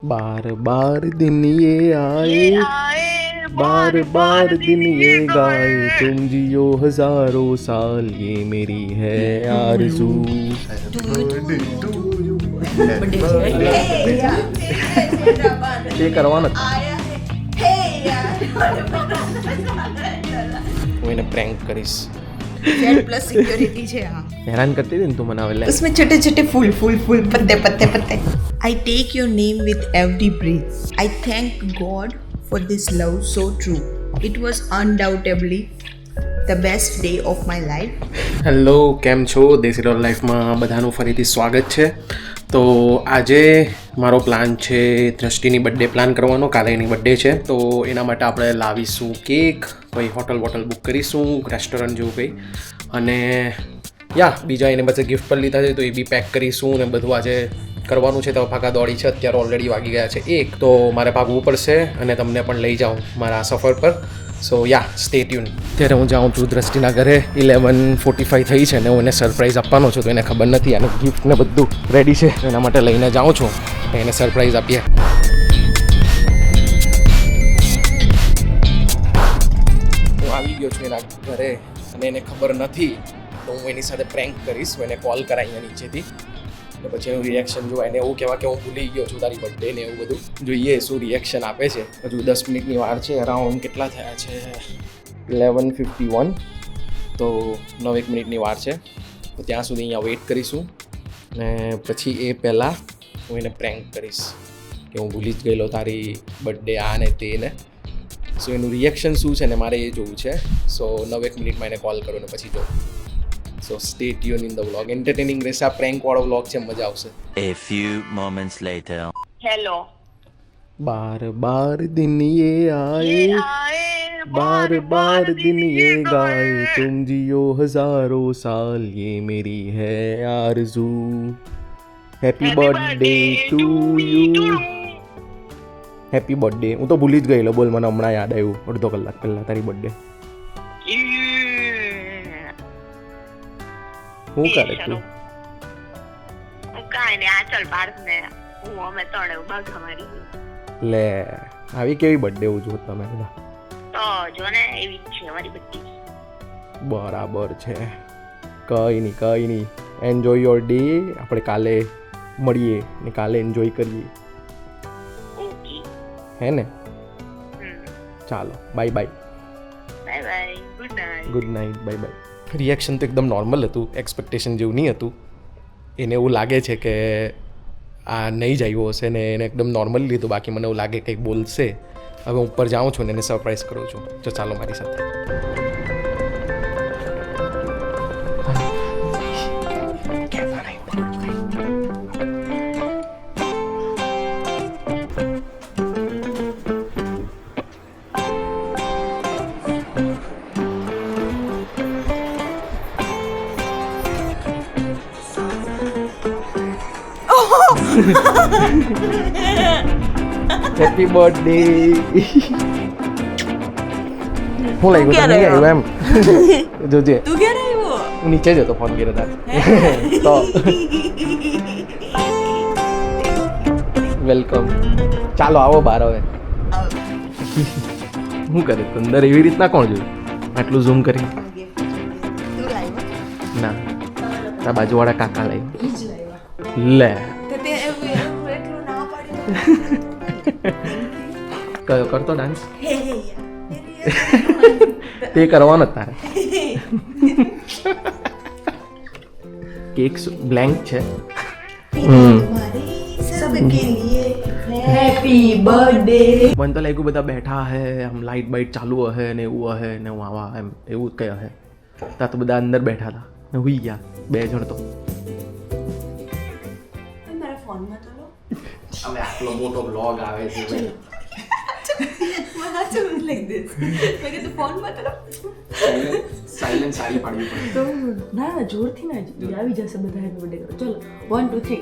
बार बार दिन ये आए बार बार दिन ये गाए तुम जियो हजारों साल ये मेरी है आरज़ू ये करवाना था હું એને પ્રેન્ક કરીશ जेड प्लस सिक्योरिटी છે હા હેરાન કરતી હતી ને તું મને હવે उसमें छोटे छोटे फूल फूल फूल पत्ते पत्ते पत्ते I take your name with every breath. I thank God for this love so true. It was undoubtedly the best day of my life. Hello કેમ છો દેશી રોલ લાઈફમાં બધાનું ફરીથી સ્વાગત છે. તો આજે મારો પ્લાન છે દ્રષ્ટિની બર્થડે પ્લાન કરવાનો. કાલે એની બર્થડે છે તો એના માટે આપણે લાવીશું કેક, કોઈ હોટલ બુક કરીશું, રેસ્ટોરન્ટ જેવું કંઈ, અને બીજા એને પછી ગિફ્ટ પર લીધા છે તો એ બી પેક કરીશું ને બધું આજે કરવાનું છે. તો ભાગા દોડી છે, અત્યારે ઓલરેડી વાગી ગયા છે 1, તો મારે ભાગવું પડશે અને તમને પણ લઈ જાઉં મારા સફર પર. સો સ્ટે ટ્યુન. ત્યારે હું જાઉં છું દ્રષ્ટિના ઘરે. 11:45 થઈ છે ને હું એને સરપ્રાઈઝ આપવાનો છું, તો એને ખબર નથી અને ગિફ્ટ ને બધું રેડી છે, એના માટે લઈને જાઉં છું. એને સરપ્રાઈઝ આપીએ. હું આવી ગયો છું એના ઘરે અને એને ખબર નથી, તો હું એની સાથે પ્રેન્ક કરીશ. હું એને કોલ કરાવીને નીચેથી, તો પછી એનું રિએક્શન જોવા. એને એવું કહેવા કે હું ભૂલી ગયો છું તારી બર્થડે ને એવું બધું. જોઈએ શું રિએક્શન આપે છે. હજુ 10 મિનિટની વાર છે. અરાઉન્ડ કેટલા થયા છે? 11:51. તો 9 મિનિટની વાર છે. તો ત્યાં સુધી અહીંયા વેઇટ કરીશું ને પછી એ પહેલાં હું એને પ્રેન્ક કરીશ કે હું ભૂલી જ ગયેલો તારી બર્થડે આ ને તે ને. સો એનું રિએક્શન શું છે ને મારે એ જોવું છે. સો 9 મિનિટમાં એને કોલ કરું ને પછી જોઉં. So stay tuned in the vlog. Entertaining રહેશે. આ prank વાળો vlog છે, મજા આવશે. A few moments later. Hello बार बार दिन ये आए बार बार दिन ये गाए तुम जियो हजारों साल ये मेरी है आरज़ू happy birthday to you. Happy birthday. હું તો ભૂલી જ ગયેલો. બોલ, મને હમણાં યાદ આવ્યું અડધો કલાક પહેલાં તારી બર્થડે. શું કરે તું? કાંઈ નહીં, આ ચાલ પાર્ક ને હું અમે ત્રણે બાગા મારી. લે, આવી કેવી બર્થડે ઉજવો તમે બધા? તો જો ને એવી જ છે અમારી બધી. બરાબર છે. કંઈ નહીં. Enjoy your day. આપણે કાલે મળીએ ને કાલે એન્જોય કરીએ, ઓકે હે ને? ચાલો, bye bye. Bye bye, good night. Good night, bye bye. Reaction તો એકદમ નોર્મલ હતું, એક્સપેક્ટેશન જેવું નહીં હતું. એને એવું લાગે છે કે આ નહીં જ આવ્યો હશે ને એને એકદમ નોર્મલી લીધું. બાકી મને એવું લાગે કંઈક બોલશે. હવે હું ઉપર જાઉં છું ને એને સરપ્રાઈઝ કરું છું. તો ચાલો મારી સાથે. Happy birthday. હું લાગ્યું તને નહીં આવ્યું એમ? જોજે, તું ક્યારે આવ્યો? હું નીચે જ હતો ફોન કર્યો તારે તો વેલકમ. ચાલો આવો બહાર. હવે શું કરે અંદર? એવી રીતના કોણ જોયું? આટલું ઝૂમ કરી તું લાવ્યો? ના, તારા બાજુવાળા કાકા લાવ્યા. ઈ જ લાવ્યા. લે, તો તે એવું એટલું ના પાડી કયો કરતો ડાન્સ? હે તે કરવાનો જ તારે. કેક બ્લેન્ક છે. सबके लिए हैप्पी बर्थडे. મને તો લાગ્યું બધા બેઠા હે, આમ લાઇટ બાઇટ ચાલુ હે ને એવું હે ને હું આવા એમ એવું કંઈ હે. ત્યાં તો બધા અંદર બેઠા હતા ને હુઈ ગયા 2 જણ તો. મારા ફોનમાં તો લો. હવે આટલો મોટો બ્લોગ આવે છે. મને ચલ લાઈક ધીસ. મેં કીધું ફોનમાં તો લો. સાયલેન્ટ સારી પાડવી પડે. તો ના જોરથી ના આવી જશે બધા હેપી બર્થડે કરો. ચલો 1 2 3.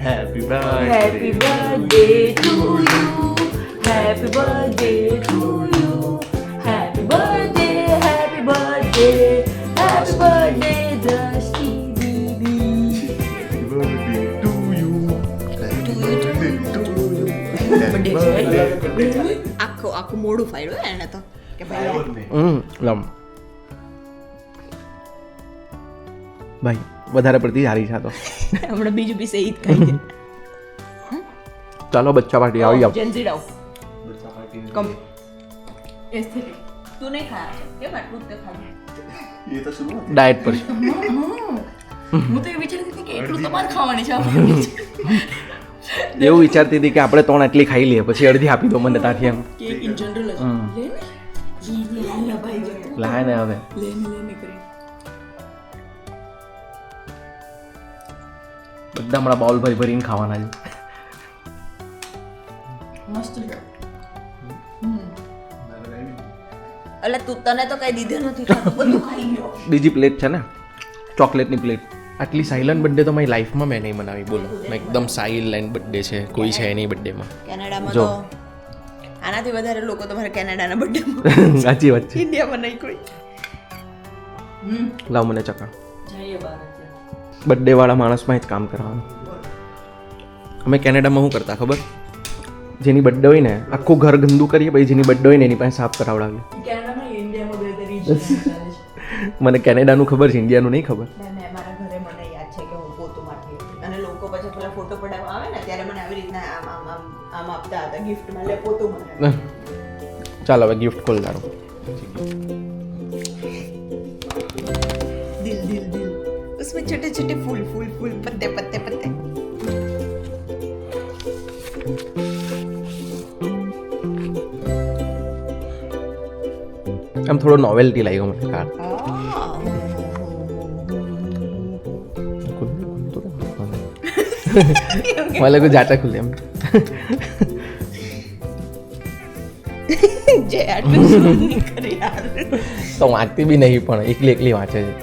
Happy Happy birthday to you. Happy birthday to you. Happy birthday, happy birthday. Happy birthday, Drashti Didi. Happy birthday to you. Happy birthday to birthday છે આખું મોડું ફાડ્યું એને તો કે ભાઈ લમ ભાઈ વધારે પડતી સારી છે આ તો. હમણાં બીજું પીસે ઈદ ખાઈ ચાલો બચ્ચા પાર્ટી આવી જાવ. જેન્સી રાવ કમ એસ્થેટિક તું નહીં ખાયા છે કેમ આટલું તે ખાધું ડાયટ પર હું તો એ વિચારતી હતી કે એટલું તમારે ખાવાની છે એવું વિચારતી હતી કે આપણે 3 આટલી ખાઈ લઈએ પછી અડધી આપી દો મને ત્યાંથી એમ. કેક ઇન જનરલ લે ને ભાઈ જતો લાય ને હવે લે ને કરી બધા હમણાં બાઉલ ભરીને ખાવાના છે. મસ્ત છે અલે તું તને તો કઈ દીધું નથી ખાતું બધું ખાઈ ગયો. બીજી પ્લેટ છે ને ચોકલેટની પ્લેટ. આટલી સાયલન્ટ બર્થડે તો મારી લાઈફમાં મેં નહીં મનાવી બોલો. મેં એકદમ સાયલન્ટ બર્થડે છે કોઈ છે નહીં બર્થડેમાં. કેનેડામાં જો. તો આનાથી વધારે લોકો તમારા કેનેડાના બર્થડેમાં સાચી વાત છે. ઇન્ડિયામાં નહીં કોઈ લાવ મને ચકા. જઈએ બહાર બર્થડે વાળા માણસમાં જ કામ કરવાનું. અમે કેનેડામાં શું કરતા ખબર? જેની બર્થડે હોય ને આખું ઘર ગંદુ કરીએ પછી જેની બર્થડે હોય ને એની પાસે સાફ કરાવડાવીએ. કેનેડામાં ઇન્ડિયામાં બે રીજન ચાલે છે મને કેનેડાનું ખબર છે, ઇન્ડિયાનું નહીં ખબર. મેં મારા ઘરે મને યાદ છે કે હું પોતું મારતી હતી અને લોકો પછી પેલા ફોટો પડાવવા આવે ને ત્યારે મને આવી રીતના આમ આપતા હતા ગિફ્ટમાં લે પોતું મને. ચાલ હવે ગિફ્ટ ખોલ તારું. दिल दिल दिल उसमें छोटे छोटे फूल फूल फूल पत्ते पत्ते पत्ते આમ થોડો નોવેલ્ટી લાગ્યો મને કાર્ડ. મને લાગ્યું જાટા ખુલે એમ. જે આટલું શું નહીં કરે યાર. તો વાંચતી બી નહીં પણ એકલી એકલી વાંચે છે.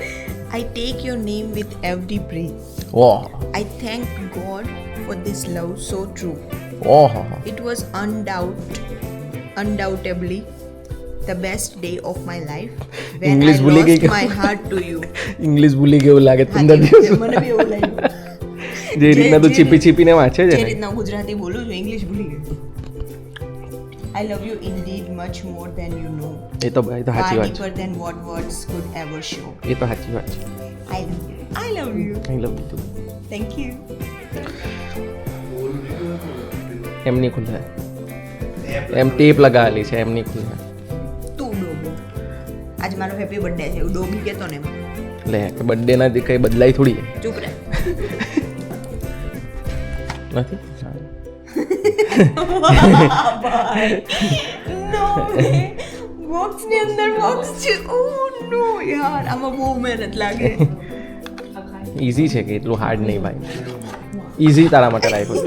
I take your name with every breath. Oh I thank God for this love so true. ઓહો It was undoubtedly the best day of my life when English I ભૂલી ગઈ lost કે? my heart to you. English ભૂલી ગયું લાગે 15 દિવસ. મને બી એવું લાગ્યું. જે રીતના તું ચીપી ચીપીને વાંચે છે જે ને. રીતના હું ગુજરાતી બોલું છું ઇંગ્લિશ ભૂલી ગઈ. I love you indeed much more than you know. એ તો ભાઈ તો Far સાચી વાત deeper than what words could ever show. છે. એ તો સાચી વાત છે. I love you. I love you. I love you. Thank you. એમ નહીં ખુલે. એમ ટેપ લગાવેલી છે એમ નહીં ખુલે. તું ડોબો. આજ મારો હેપી બર્થડે છે. હું ડોબી કહેતો ને એમ. લે બર્થડે ના કઈ બદલાઈ થોડી ચૂપ રહે. નથી. No way. બોક્સ ની અંદર બોક્સ છે. Oh no યાર આમાં બહુ મહેનત લાગે. ઇઝી છે કે એટલું હાર્ડ નહીં ભાઈ. ઇઝી તારા માટે રાખ્યું.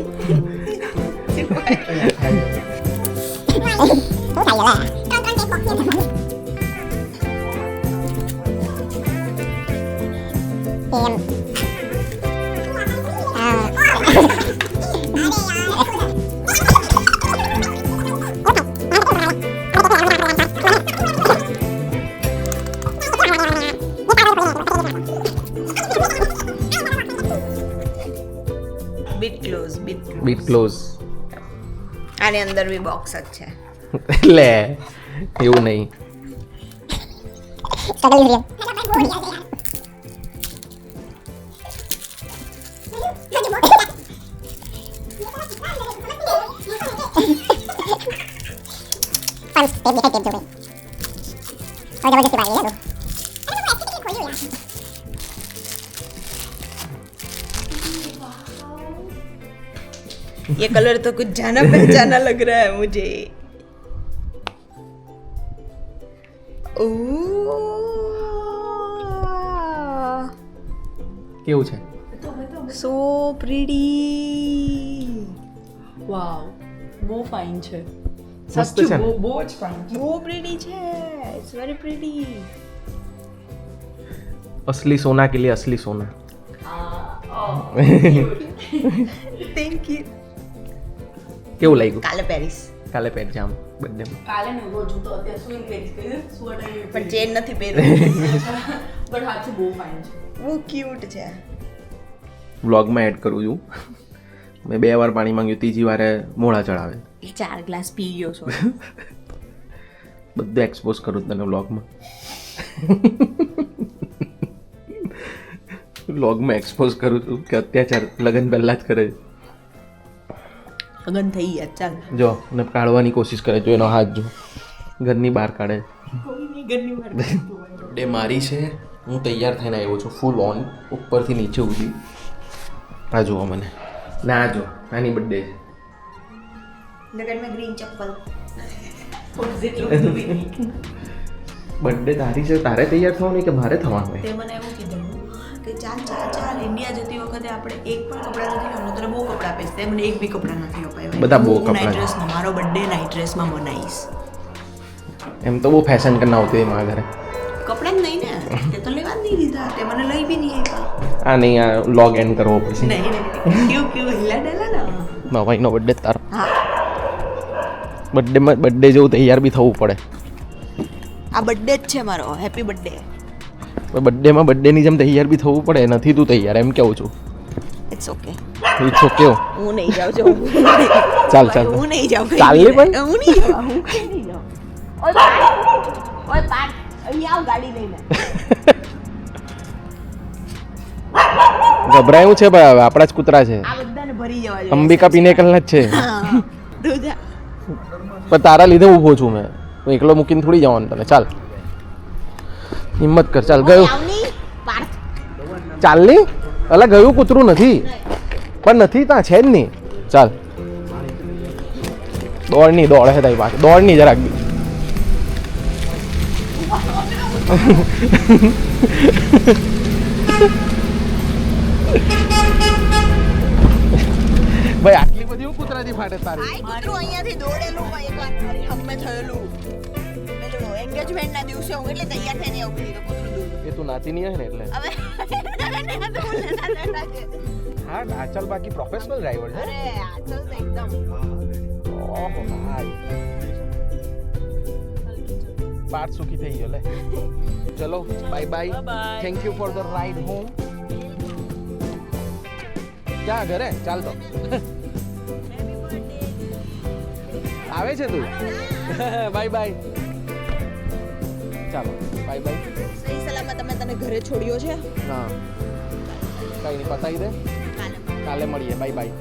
Bit close. આની અંદર બી બોક્સ જ છે. લે એવું નહીં. ये कलर तो कुछ जाना पहचाना लग रहा है मुझे. કેવું છે? So pretty. વાવ બહુ ફાઇન છે. મસ્ત છે ને? બહુ જ ફાઇન છે. બહુ pretty છે. It's very pretty. असली सोना के लिए असली सोना. Thank you. કેવું લાગ્યું? કાલે પેરિસ. કાલે પહેર જામ બર્થડેમાં. કાલે ને રોજ હું તો અત્યારે સુઈ પહેરીશ કે સુવા પણ ચેન નથી પહેર્યું. બટ હાથી બહુ ફાઇન છે. બહુ ક્યુટ છે. વ્લોગમાં એડ કરું છું. મેં 2 વાર પાણી માંગ્યું, ત્રીજી વારે મોડા ચડાવે. 4 ગ્લાસ પી ગયો છો. બધું એક્સપોઝ કરું તને વ્લોગમાં. વ્લોગમાં એક્સપોઝ કરું છું કે અત્યાચાર લગ્ન પહેલા જ કરે છે. લગન થઈ ગયા ચાલ. જો ને કાઢવાની કોશિશ કરે જો એનો હાથ જો ઘરની બહાર કાઢે. ડે મારી છે, હું તૈયાર થઈને આવ્યો છું ફૂલ ઓન ઉપરથી નીચે સુધી. આ જુઓ મને ના જો નાની બર્થડે છે. લગનમાં ગ્રીન ચપ્પલ. બર્થડે તારી છે, તારે તૈયાર થવાનું કે મારે થવાનું હોય? તે મને એવું કીધું કે ચાલ ચાલ ચાલ ઇન્ડિયા જતી વખતે આપણે એક પણ કપડાં નથી લેવાનું, તને બહુ કપડાં આપીશ. તે મને એક બી કપડાં નથી અપાવ્યા. બધા બહુ કપડાં. નાઇટ ડ્રેસમાં મારો બર્થડે નાઇટ ડ્રેસમાં બનાવીશ. એમ તો બહુ ફેશન કરીને આવતી હોય મારા ઘરે. કપડાં જ નહીં ને, તે તો લેવા જ નહીં દીધા, તે મને લઈ બી નહીં આપ્યા. આ નહીં, આ વ્લોગ એન્ડ કરવો પડશે. નહીં નહીં કેવું હિલા ડેલા ને. નવાઈનો બર્થડે તારો. હા બર્થડે જેવું તૈયાર બી થવું પડે. આ બર્થડે જ છે મારો. Happy birthday. બર્થડેમાં બર્થડેની જેમ તૈયાર બી થવું પડે. નથી તું તૈયાર એમ કેવું છું. It's okay. It's okay. હું નહીં જાઉં છું. ચાલ ચાલ હું નહીં જાઉં. ચાલ લે પણ. હું નહીં જાઉં. હું નહીં જાઉં. ઓય પાટ અહીંયા આવ ગાડી લઈને. ગભરાયું છે ભાઈ, હવે આપણા જ કૂતરા છે. આ બધાને ભરી જવા જોઈએ. અંબિકા પિનેકલના જ છે. તું જા. પણ તારા લીધે ઊભો છું મેં. હું એકલો મૂકીને થોડી જવાનું તને. ચાલ હિંમત કર. ચાલ ગયું. આવની પાર્થ. ચાલ ની અલા ગયું કૂતરું નથી પણ નથી ત્યાં છે જ નહીં. ચાલ દોડની દોડ હે તારી પાસે. દોડની જરાક બી. ભાઈ આટલી બધી હું કૂતરાથી ફાટે તારી. આ કૂતરું અહીંયાથી દોડેલું એકવાર મારી હમે થયેલું. મેં જો એન્ગેજમેન્ટના દિવસે હું એટલે તૈયાર થઈને આવું કીધું કૂતરું દોડ્યું. એ તું નાતી નહીં હે ને એટલે. હવે હા આચલ બાકી પ્રોફેશનલ ડ્રાઈવર છે. અરે આ તો એકદમ ઓહો ભાઈ પાર્ટ સુખી થઈ ગયો લે. ચલો bye bye. Thank you for the ride home. ક્યાં ઘરે? ચાલ તો આવે છે તું. Bye bye. ચાલો બાય બાય. સહી સલામત અમે તને ઘરે છોડ્યો છે. હા કઈ નહીં પતાવી દે. કાલે મળીએ. Bye bye.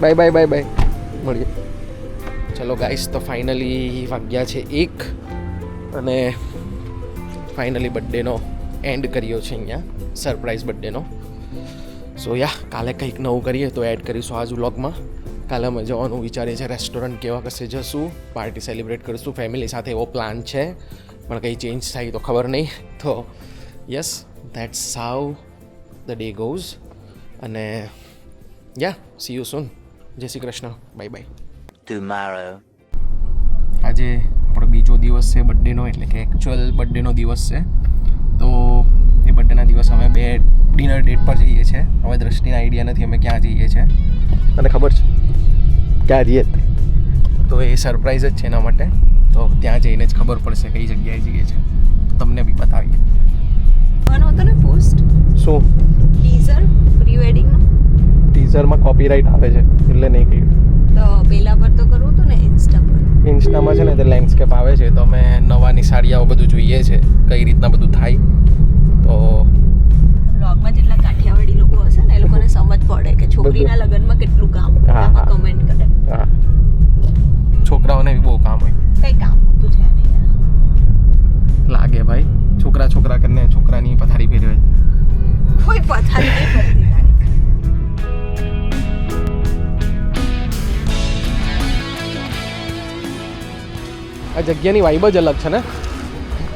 Bye bye bye bye મળીએ. ચલો ગાઈસ તો ફાઇનલી વાગ્યા છે 1 અને ફાઇનલી બર્થડેનો એન્ડ કર્યો છે અહીંયા, સરપ્રાઈઝ બર્થડેનો. સો યા કાલે કંઈક નવું કરીએ તો એડ કરીશું આજ વ્લોગમાં. કાલે અમે જવાનું વિચારીએ છીએ રેસ્ટોરન્ટ કેવા કશે જશું, પાર્ટી સેલિબ્રેટ કરીશું ફેમિલી સાથે, એવો પ્લાન છે. પણ કંઈ ચેન્જ થાય તો ખબર નહીં. તો yes that's how the day goes. અને યા સી યુ સૂન. જય Shri Krishna. Bye bye. Tomorrow. આજે આપણો બીજો દિવસ છે બર્થડેનો, એટલે કે એકચ્યુઅલ બર્થડેનો દિવસ છે. તો એ બર્થડેના દિવસ અમે બે ડિનર ડેટ પર જઈએ છીએ. હવે દ્રષ્ટિને આઈડિયા નથી અમે ક્યાં જઈએ છીએ. તને ખબર છે ક્યાં જઈએ? તો એ સરપ્રાઈઝ જ છે એના માટે. તો ત્યાં જઈને જ ખબર પડશે કઈ જગ્યાએ જઈએ છીએ. તમને બી બતાવીએ. બનો તો ને પોસ્ટ શું ટીઝર પ્રી વેડિંગનો ટીઝરમાં કોપીરાઇટ આવે છે એટલે નહીં કહ્યું. તો પેલા પર તો કરવું હતું ને ઇન્સ્ટા પર. ઇન્સ્ટામાં છે ને તે લેન્ડસ્કેપ આવે છે તો અમે નવાની સાડીઓ બધું જોઈએ છે કઈ રીતના બધું થાય. તો વ્લોગમાં જેટલા કાઠિયાવાડી લોકો હશે ને એ લોકોને સમજ પડે કે છોકરીના લગ્નમાં કેટલું કામ હોય. હા, આમાં હા. કમેન્ટ કરે. હા છોકરાઓને બી બહુ કામ હોય કઈ કામ હોતું છે નહીં. લાગે ભાઈ. છોકરા છોકરા કરીને છોકરાની પથારી ફેરવે. કોઈ પથારી નહીં પડતી તારી. આ જગ્યાની વાઇબ જ અલગ છે ને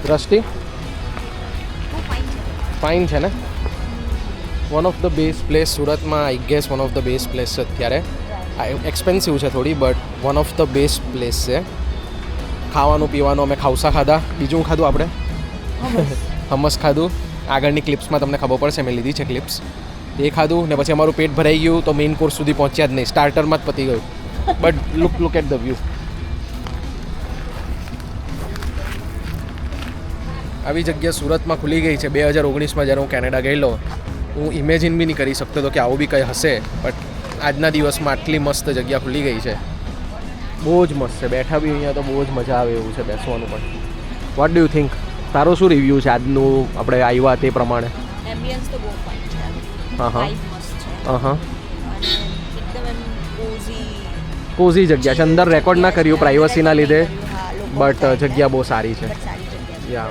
દ્રષ્ટિ. ફાઇન છે ને. One of the best place સુરતમાં. I guess one of the best place છે અત્યારે. એક્સપેન્સિવ છે થોડી but one of the best place છે. ખાવાનું પીવાનું અમે ખાવસા ખાધા. બીજું ખાધું આપણે હમસ ખાધું. આગળની ક્લિપ્સમાં તમને ખબર પડશે, મેં લીધી છે ક્લિપ્સ. એ ખાધું ને પછી અમારું પેટ ભરાઈ ગયું તો મેઇન કોર્સ સુધી પહોંચ્યા જ નહીં. સ્ટાર્ટરમાં જ પતી ગયું. But look at the view. આવી જગ્યા સુરતમાં ખુલી ગઈ છે 2019માં જ્યારે હું કેનેડા ગયેલો હું ઇમેજિન બી નહીં કરી શકતો હતો કે આવું બી કંઈ હશે, બટ આજના દિવસમાં આટલી મસ્ત જગ્યા ખુલી ગઈ છે. બહુ જ મસ્ત છે, બેઠા બી અહીંયા તો બહુ જ મજા આવે એવું છે બેસવાનું પણ. What do you think? તારો શું રિવ્યૂ છે આજનું આપણે આવ્યા તે પ્રમાણે? એમ્બિયન્સ તો બહુ ફાઇન છે. હા હા વાઇબ મસ્ત છે. હા અને એકદમ એમ કોઝી જગ્યા છે. અંદર રેકોર્ડ ના કર્યું પ્રાઇવસીના લીધે, હા, લોકો બટ જગ્યા બહુ સારી છે. સારી જગ્યા છે. યા